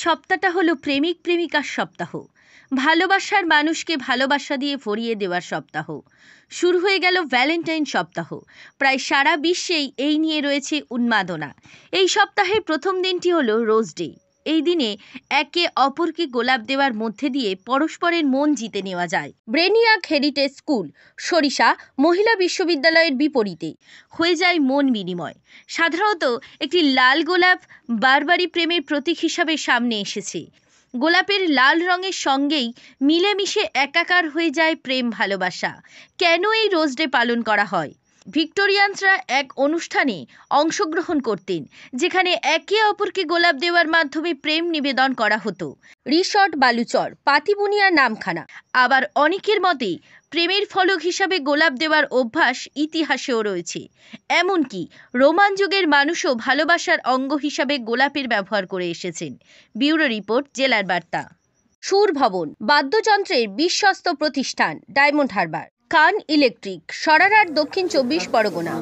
সপ্তাহটা হলো প্রেমিক প্রেমিকার সপ্তাহ। ভালোবাসার মানুষকে ভালোবাসা দিয়ে ভরিয়ে দেওয়ার সপ্তাহ। শুরু হয়ে গেল ভ্যালেন্টাইন সপ্তাহ। প্রায় সারা বিশ্বেই এই নিয়ে রয়েছে উন্মাদনা। এই সপ্তাহের প্রথম দিনটি হলো রোজ ডে। এই দিনে একে অপরকে গোলাপ দেওয়ার মধ্যে দিয়ে পরস্পরের মন জিতে নেওয়া যায়। ব্রেনিয়াক হেরিটেজ স্কুল সরিষা মহিলা বিশ্ববিদ্যালয়ের বিপরীতে হয়ে যায় মন বিনিময়। সাধারণত একটি লাল গোলাপ বারবারই প্রেমের প্রতীক হিসাবে সামনে এসেছে। গোলাপের লাল রঙের সঙ্গেই মিলেমিশে একাকার হয়ে যায় প্রেম ভালোবাসা। কেন এই রোজ ডে পালন করা হয়? ভিক্টোরিয়ানসরা এক অনুষ্ঠানে অংশগ্রহণ করতেন, যেখানে একে অপরকে গোলাপ দেওয়ার মাধ্যমে প্রেম নিবেদন করা হতো। রিসর্ট বালুচর পাতিবুনিয়ার নামখানা। আবার অনেকের মতে প্রেমের ফলক হিসাবে গোলাপ দেওয়ার অভ্যাস ইতিহাসেও রয়েছে। এমনকি রোমান যুগের মানুষও ভালোবাসার অঙ্গ হিসাবে গোলাপের ব্যবহার করে এসেছেন। ব্যুরো রিপোর্ট, জেলার বার্তা। সুর ভবন বাদ্যযন্ত্রের বিশ্বস্ত প্রতিষ্ঠান, ডায়মন্ড হারবার। কান ইলেকট্রিক, সরারহাট, দক্ষিণ 24 পরগনা।